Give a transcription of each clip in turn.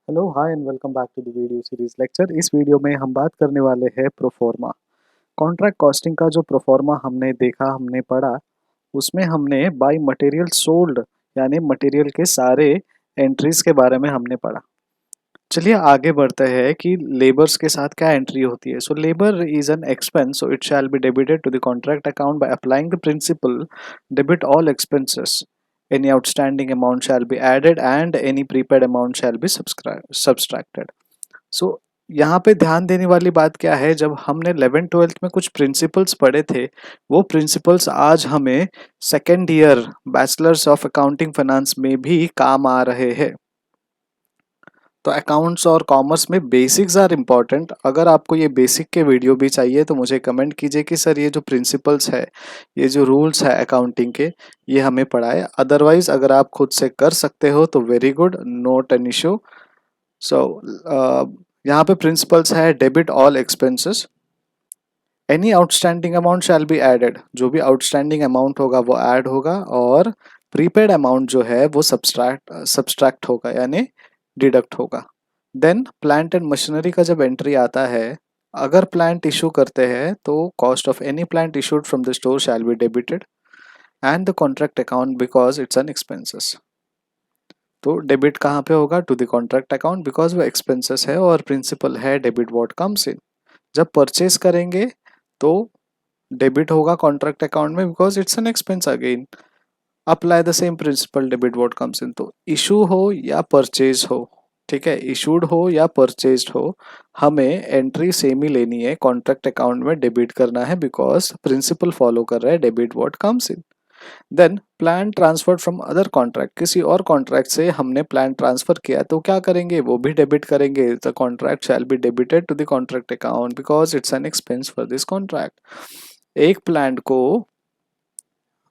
Hello hi and welcome back to the video series lecture. इस video में हम बात करने वाले हैं प्रोफॉर्मा। कॉन्ट्रैक्ट कॉस्टिंग का जो प्रोफॉर्मा हमने देखा, हमने पढ़ा, उसमें हमने बाय मटेरियल सोल्ड यानी मटेरियल के सारे एंट्रीज के बारे में हमने पढ़ा। चलिए आगे बढ़ते हैं कि लेबर्स के साथ क्या एंट्री होती है। So labour is an expense, so it shall be debited to the contract account by applying the principle debit all expenses. Any outstanding amount shall be added and any prepaid amount shall be subtracted. सो यहाँ पे ध्यान देने वाली बात क्या है, जब हमने 11th-12th में कुछ प्रिंसिपल्स पढ़े थे, वो प्रिंसिपल्स आज हमें second year bachelors of accounting finance में भी काम आ रहे हैं। तो अकाउंट्स और कॉमर्स में बेसिक्स आर इम्पॉर्टेंट। अगर आपको ये बेसिक के वीडियो भी चाहिए तो मुझे कमेंट कीजिए कि सर ये जो प्रिंसिपल्स है, ये जो रूल्स है अकाउंटिंग के, ये हमें पढ़ाए। अदरवाइज अगर आप खुद से कर सकते हो तो very good, note an issue. So यहाँ पे प्रिंसिपल्स है debit all expenses, any outstanding amount shall be added, जो भी आउटस्टैंडिंग अमाउंट होगा वो ऐड होगा, और प्रीपेड अमाउंट जो है वो सब्सट्रैक्ट होगा यानी डिडक्ट होगा। देन प्लांट एंड मशीनरी का जब एंट्री आता है, अगर प्लांट इशू करते हैं तो cost of any plant issued from the store shall be debited and the contract account because it's an expenses. तो डेबिट कहाँ पे होगा? To the contract account, because वो एक्सपेंसेस है और प्रिंसिपल है डेबिट व्हाट कम्स इन। जब परचेज करेंगे तो डेबिट होगा कॉन्ट्रैक्ट अकाउंट में because it's an expense again. Apply the same principle debit what comes in. तो इशू हो या परचेज हो, ठीक है, इशूड हो या परचेज्ड हो, हमें एंट्री सेम ही लेनी है, कॉन्ट्रैक्ट अकाउंट में डेबिट करना है बिकॉज प्रिंसिपल फॉलो कर रहा है debit what comes in. Then plan transfer from other contract, किसी और कॉन्ट्रैक्ट से हमने प्लान ट्रांसफर किया तो क्या करेंगे? वो भी डेबिट करेंगे। The contract shall be debited to the contract account because it's an expense for this contract. एक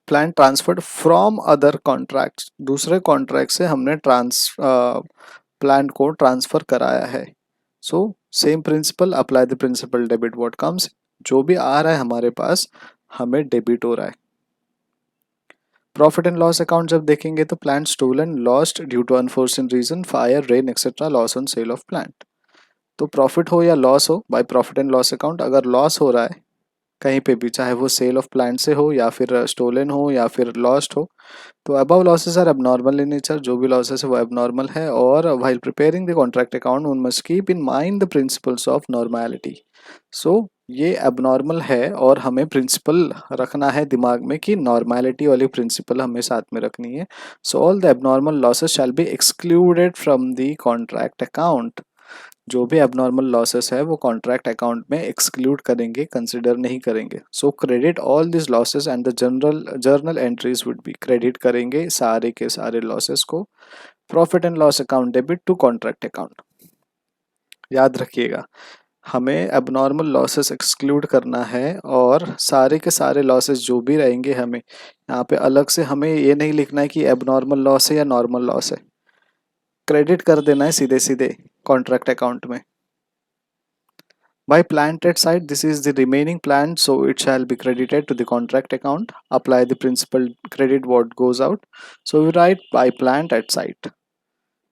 plan transferred from other contract, दूसरे कॉन्ट्रैक्ट से हमने प्लान को ट्रांसफर कराया है। So same principle, apply the principle debit what comes, जो भी आ रहा है हमारे पास हमें डेबिट हो रहा है। प्रॉफिट एंड लॉस अकाउंट जब देखेंगे तो plant stolen lost due to unforeseen reason, fire, rain etcetera, loss on sale of plant. तो प्रॉफिट हो या लॉस हो, by profit and loss account अगर लॉस हो रहा है कहीं पे भी, चाहे वो सेल ऑफ प्लांट से हो या फिर स्टोलन हो या फिर लॉस्ट हो, तो above losses are abnormal in nature, जो भी लॉसेस है वो एबनॉर्मल है। और while preparing the contract account one must keep in mind the principles of normality. So ये एबनॉर्मल है और हमें प्रिंसिपल रखना है दिमाग में कि नॉर्मैलिटी वाली प्रिंसिपल हमें साथ में रखनी है। So all the abnormal losses shall be excluded from the contract account. जो भी एबनॉर्मल लॉसेस है वो कॉन्ट्रैक्ट अकाउंट में एक्सक्लूड करेंगे, कंसिडर नहीं करेंगे। So credit all this losses and the journal entries would be, credit करेंगे सारे के सारे लॉसेस को profit and loss account debit to contract account. याद रखिएगा, हमें एबनॉर्मल लॉसेस एक्सक्लूड करना है और सारे के सारे लॉसेस जो भी रहेंगे, हमें यहाँ पे अलग से हमें ये नहीं लिखना है कि एबनॉर्मल लॉस है या नॉर्मल लॉस है, क्रेडिट कर देना है सीधे सीधे कॉन्ट्रैक्ट अकाउंट में। By planted side, this is the remaining plant, so it shall be credited to the contract account. Apply the principal credit what goes out. So we write by plant at site.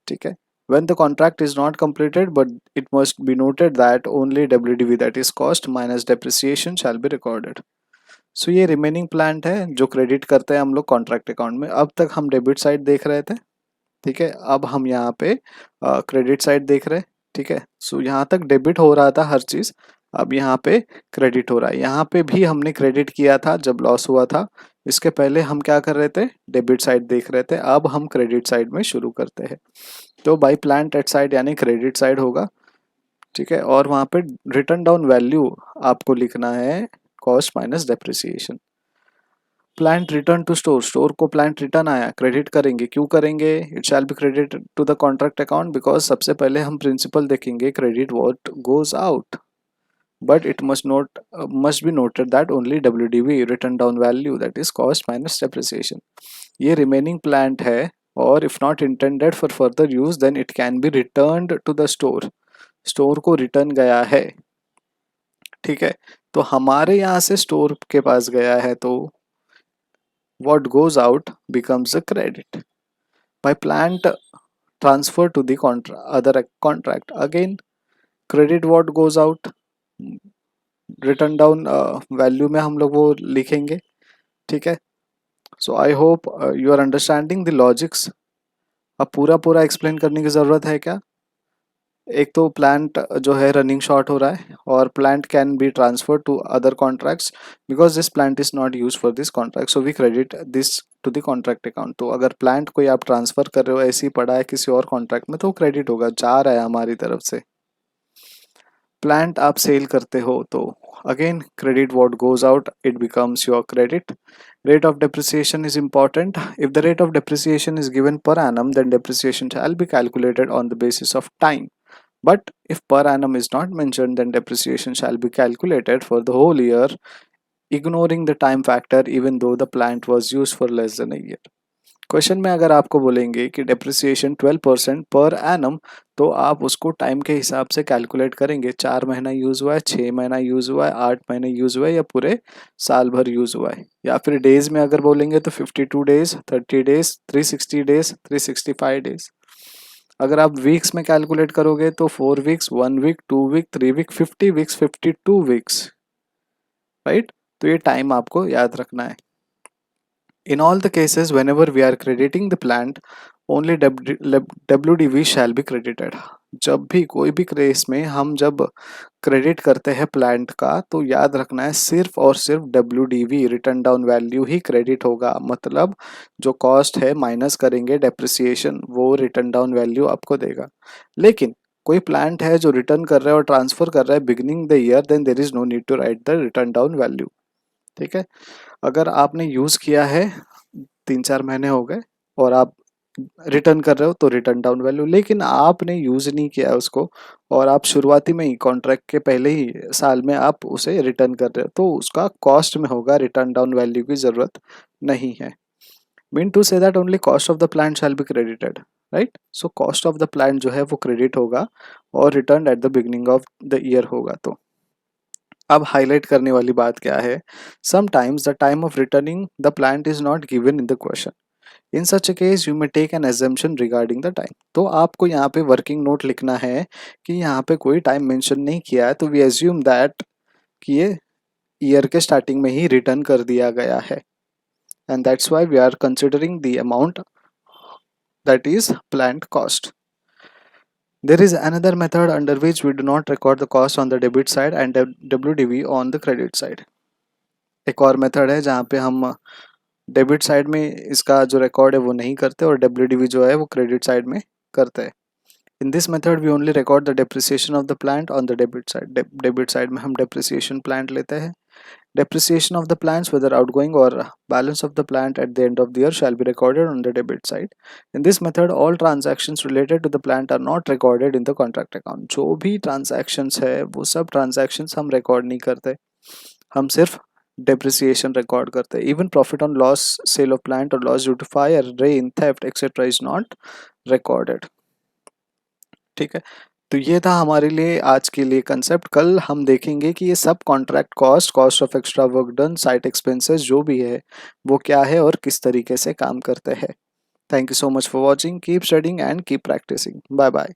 ठीक है. When the contract is not completed, but it must be noted that only WDV, that is cost minus depreciation, shall be recorded. So ये remaining plant है जो credit करते हैं हम लोग contract account में। अब तक हम डेबिट साइड देख रहे थे, ठीक है, अब हम यहाँ पे क्रेडिट साइड देख रहे हैं, ठीक है। सो यहाँ तक डेबिट हो रहा था हर चीज, अब यहाँ पे क्रेडिट हो रहा है। यहाँ पे भी हमने क्रेडिट किया था जब लॉस हुआ था, इसके पहले हम क्या कर रहे थे? डेबिट साइड देख रहे थे। अब हम क्रेडिट साइड में शुरू करते हैं, तो बाई प्लांट एट साइड यानी क्रेडिट साइड होगा, ठीक है। और वहाँ पे रिटर्न डाउन वैल्यू आपको लिखना है cost minus depreciation. Plant return to store, store को प्लांट रिटर्न आया, क्रेडिट करेंगे। क्यों करेंगे? It shall be credit to the contract account because सबसे पहले हम प्रिंसिपल देखेंगे, credit what goes out, but it must be noted that only WDV, written down value, that is cost minus depreciation. ये remaining plant है और if not intended for further use then it can be returned to the store, store को return गया है, ठीक है। तो हमारे यहाँ से स्टोर के पास गया है, तो what goes out becomes a credit. By plant transfer to the other contract. Again, credit what goes out, written down value में हम लोग वो लिखेंगे, ठीक है। So I hope you are understanding the logics. अब पूरा पूरा एक्सप्लेन करने की ज़रूरत है क्या? एक तो प्लांट जो है रनिंग शॉर्ट हो रहा है, और plant can be transfer to other contracts because this plant is not use for this contract, so we credit this to the contract account. तो अगर प्लांट कोई आप ट्रांसफर कर रहे हो, ऐसे ही पड़ा है किसी और कॉन्ट्रैक्ट में, तो क्रेडिट होगा, जा रहा है हमारी तरफ से। प्लांट आप सेल करते हो तो again credit what goes out, it becomes your credit. Rate of depreciation is important. If the rate of depreciation is given per annum, then depreciation shall be calculated on the basis of time. But if per annum is not mentioned, then depreciation shall be calculated for the whole year, ignoring the time factor, even though the plant was used for less than a year. Question में अगर आपको बोलेंगे कि depreciation 12% per annum, तो आप उसको time के हिसाब से कैलकुलेट करेंगे, 4 महीना यूज़ हुआ है, 6 महीना यूज़ हुआ है, 8 महीने यूज़ हुआ है, या पूरे साल भर यूज़ हुआ है। या फिर डेज में अगर बोलेंगे तो 52 डेज, 30 डेज, 360 डेज, 365 डेज। अगर आप वीक्स में कैलकुलेट करोगे तो 4 weeks, 1 week, 2 week, 3 week, 50 weeks, 52 weeks, right. तो ये टाइम आपको याद रखना है। In all the cases, whenever we are crediting the plant, only WDV shall be credited. जब भी कोई भी केस में हम जब क्रेडिट करते हैं प्लांट का, तो याद रखना है सिर्फ और सिर्फ WDV रिटर्न डाउन वैल्यू ही क्रेडिट होगा। मतलब जो कॉस्ट है माइनस करेंगे डेप्रिसिएशन, वो रिटर्न डाउन वैल्यू आपको देगा। लेकिन कोई प्लांट है जो रिटर्न कर रहा है और ट्रांसफर कर रहा है beginning the year, then there is no need to write the written down value, ठीक है। अगर आपने यूज किया है, 3-4 महीने हो गए और आप रिटर्न कर रहे हो, तो रिटर्न डाउन वैल्यू। लेकिन आपने यूज नहीं किया उसको, और आप शुरुआती में ही कॉन्ट्रैक्ट के पहले ही साल में आप उसे रिटर्न कर रहे हो, तो उसका कॉस्ट में होगा, रिटर्न डाउन वैल्यू की जरूरत नहीं है। Mean to say that only cost of the plant shall be credited, right. So cost of the plant जो है वो क्रेडिट होगा, और return at the beginning of the year होगा। तो अब हाईलाइट करने वाली बात क्या है? Sometimes the time of returning the plant is not given in the question. In such a case you may take an assumption regarding the time. तो आपको यहाँ पे वर्किंग नोट लिखना है कि यहाँ पे कोई टाइम मेंशन नहीं किया है, तो वी एज्यूम दैट कि ये ईयर के स्टार्टिंग में ही रिटर्न कर दिया गया है, and that's why we are considering the amount that is plant cost. There is another method under which we do not record the cost on the debit side and WDV on the credit side. एक और method है जहाँ पे हम debit side में इसका जो record है वो नहीं करते, और WDV जो है वो क्रेडिट साइड में करते हैं। In this method we only record the depreciation of the plant on the debit side. Debit side में हम डेप्रिसिएशन प्लांट लेते हैं। Depreciation of the plants, whether outgoing or balance of the plant at the end of the year, shall be recorded on the debit side. In this method, all transactions related to the plant are not recorded in the contract account. जो भी transactions है वो सब transactions हम record नहीं करते, हम सिर्फ depreciation record करते हैं। Even profit on loss sale of plant or loss due to fire, rain, theft, etc. is not recorded. ठीक है। तो ये था हमारे लिए आज के लिए कंसेप्ट। कल हम देखेंगे कि ये सब contract cost, cost of extra work done, site expenses जो भी है वो क्या है और किस तरीके से काम करते हैं। Thank you so much for watching. Keep studying and keep practising. Bye bye.